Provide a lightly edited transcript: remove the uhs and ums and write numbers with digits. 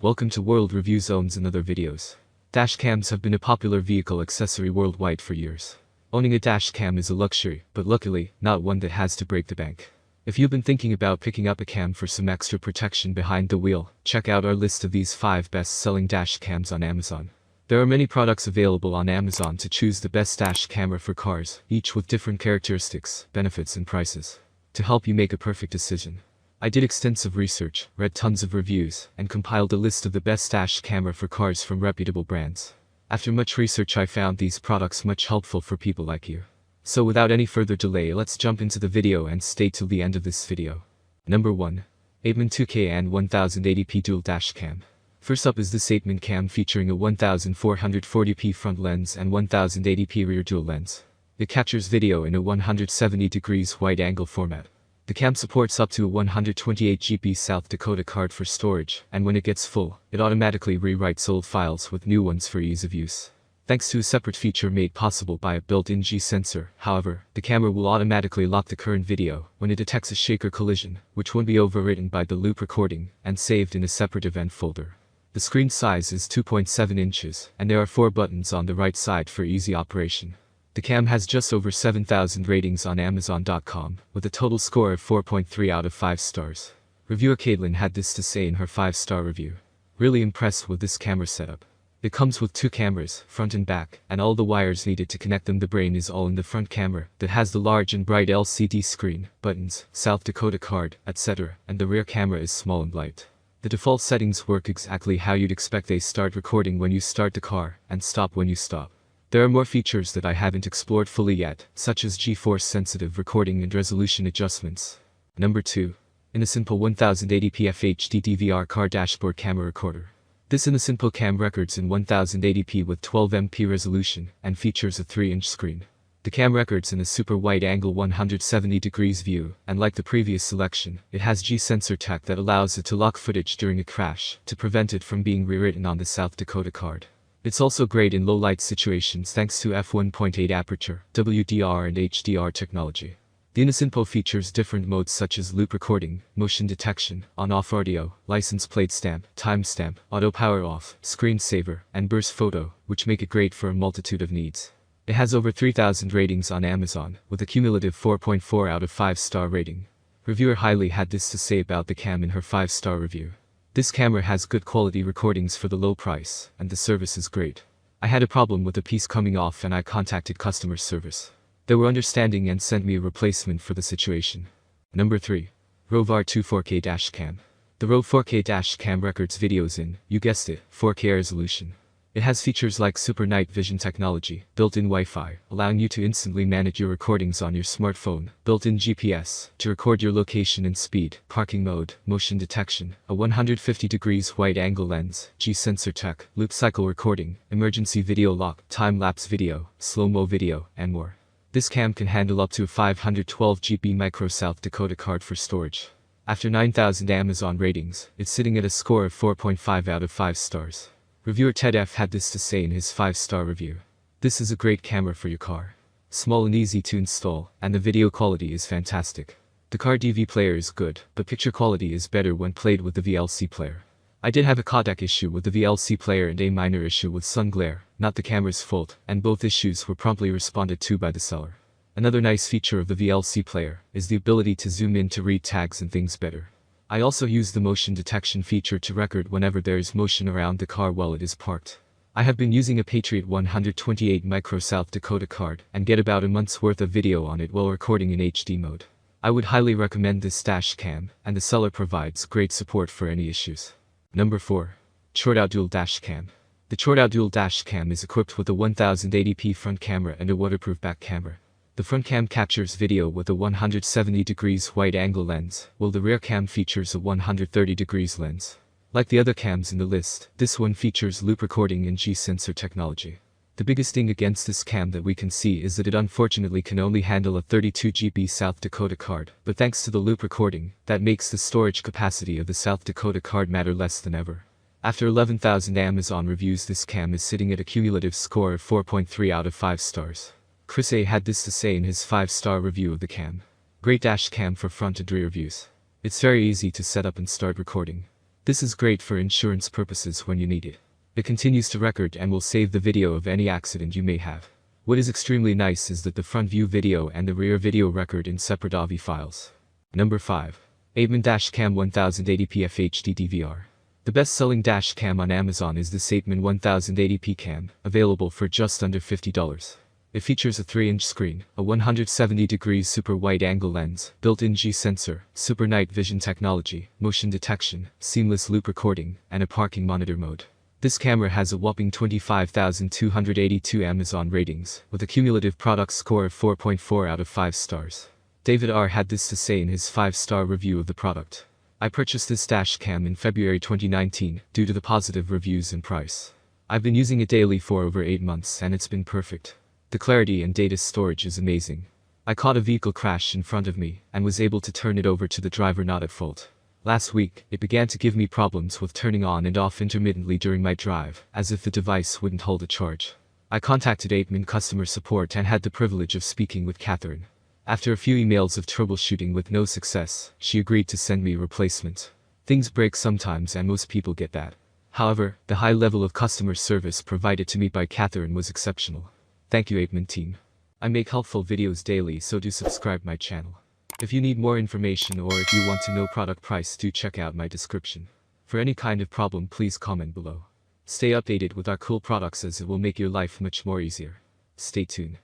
Welcome to World Review Zones and other videos. Dashcams have been a popular vehicle accessory worldwide for years. Owning a dashcam is a luxury, but luckily, not one that has to break the bank. If you've been thinking about picking up a cam for some extra protection behind the wheel, check out our list of these 5 best-selling dashcams on Amazon. There are many products available on Amazon to choose the best dash camera for cars, each with different characteristics, benefits and prices. To help you make a perfect decision, I did extensive research, read tons of reviews, and compiled a list of the best dash camera for cars from reputable brands. After much research, I found these products much helpful for people like you. So without any further delay, let's jump into the video and stay till the end of this video. Number 1. Aitman 2K and 1080p Dual Dash Cam. First up is this Aitman cam featuring a 1440p front lens and 1080p rear dual lens. It captures video in a 170 degrees wide angle format. The cam supports up to a 128 GB South Dakota card for storage, and when it gets full, it automatically rewrites old files with new ones for ease of use. Thanks to a separate feature made possible by a built-in G sensor, however, the camera will automatically lock the current video when it detects a shake or collision, which won't be overwritten by the loop recording and saved in a separate event folder. The screen size is 2.7 inches, and there are 4 buttons on the right side for easy operation. The cam has just over 7,000 ratings on Amazon.com, with a total score of 4.3 out of 5 stars. Reviewer Caitlin had this to say in her 5-star review. Really impressed with this camera setup. It comes with 2 cameras, front and back, and all the wires needed to connect them. The brain is all in the front camera, that has the large and bright LCD screen, buttons, South Dakota card, etc., and the rear camera is small and light. The default settings work exactly how you'd expect. They start recording when you start the car, and stop when you stop. There are more features that I haven't explored fully yet, such as G-force sensitive recording and resolution adjustments. Number 2. Inasimple 1080p FHD DVR car dashboard camera recorder. This Inasimple cam records in 1080p with 12MP resolution, and features a 3-inch screen. The cam records in a super wide-angle 170 degrees view, and like the previous selection, it has G-sensor tech that allows it to lock footage during a crash, to prevent it from being rewritten on the South Dakota card. It's also great in low-light situations thanks to f1.8 aperture, WDR and HDR technology. The Inasimple features different modes such as loop recording, motion detection, on-off audio, license plate stamp, timestamp, auto power off, screensaver, and burst photo, which make it great for a multitude of needs. It has over 3,000 ratings on Amazon, with a cumulative 4.4 out of 5-star rating. Reviewer Hailey had this to say about the cam in her 5-star review. This camera has good quality recordings for the low price, and the service is great. I had a problem with a piece coming off and I contacted customer service. They were understanding and sent me a replacement for the situation. Number 3. Rove R2 4K Dash Cam. The Rove 4K Dash Cam records videos in, you guessed it, 4K resolution. It has features like super night vision technology, built-in Wi-Fi, allowing you to instantly manage your recordings on your smartphone, built-in GPS, to record your location and speed, parking mode, motion detection, a 150 degrees wide-angle lens, G-sensor tech, loop cycle recording, emergency video lock, time-lapse video, slow-mo video, and more. This cam can handle up to a 512 GB micro South Dakota card for storage. After 9,000 Amazon ratings, it's sitting at a score of 4.5 out of 5 stars. Reviewer Ted F had this to say in his 5-star review. This is a great camera for your car. Small and easy to install, and the video quality is fantastic. The car DV player is good, but picture quality is better when played with the VLC player. I did have a codec issue with the VLC player and a minor issue with sun glare, not the camera's fault, and both issues were promptly responded to by the seller. Another nice feature of the VLC player is the ability to zoom in to read tags and things better. I also use the motion detection feature to record whenever there is motion around the car while it is parked. I have been using a Patriot 128 micro South Dakota card and get about a month's worth of video on it while recording in HD mode. I would highly recommend this dash cam, and the seller provides great support for any issues. Number 4. Chordout Dual Dash Cam. The Chordout Dual Dash Cam is equipped with a 1080p front camera and a waterproof back camera. The front cam captures video with a 170 degrees wide-angle lens, while the rear cam features a 130 degrees lens. Like the other cams in the list, this one features loop recording and G-sensor technology. The biggest thing against this cam that we can see is that it unfortunately can only handle a 32 GB South Dakota card, but thanks to the loop recording, that makes the storage capacity of the South Dakota card matter less than ever. After 11,000 Amazon reviews, this cam is sitting at a cumulative score of 4.3 out of 5 stars. Chris A had this to say in his 5-star review of the cam. Great dash cam for front and rear views. It's very easy to set up and start recording. This is great for insurance purposes when you need it. It continues to record and will save the video of any accident you may have. What is extremely nice is that the front view video and the rear video record in separate AVI files. Number 5. Aitman Dashcam 1080p FHD DVR. The best-selling dashcam on Amazon is this Aitman 1080p cam, available for just under $50. It features a 3-inch screen, a 170 degrees super wide-angle lens, built-in G sensor, super night vision technology, motion detection, seamless loop recording, and a parking monitor mode. This camera has a whopping 25,282 Amazon ratings, with a cumulative product score of 4.4 out of 5 stars. David R. had this to say in his 5-star review of the product. I purchased this dashcam in February 2019 due to the positive reviews and price. I've been using it daily for over 8 months and it's been perfect. The clarity and data storage is amazing. I caught a vehicle crash in front of me and was able to turn it over to the driver not at fault. Last week, it began to give me problems with turning on and off intermittently during my drive, as if the device wouldn't hold a charge. I contacted Aitman customer support and had the privilege of speaking with Catherine. After a few emails of troubleshooting with no success, she agreed to send me a replacement. Things break sometimes and most people get that. However, the high level of customer service provided to me by Catherine was exceptional. Thank you, Aitman team. I make helpful videos daily, so do subscribe my channel. If you need more information or if you want to know product price, do check out my description. For any kind of problem, please comment below. Stay updated with our cool products as it will make your life much more easier. Stay tuned.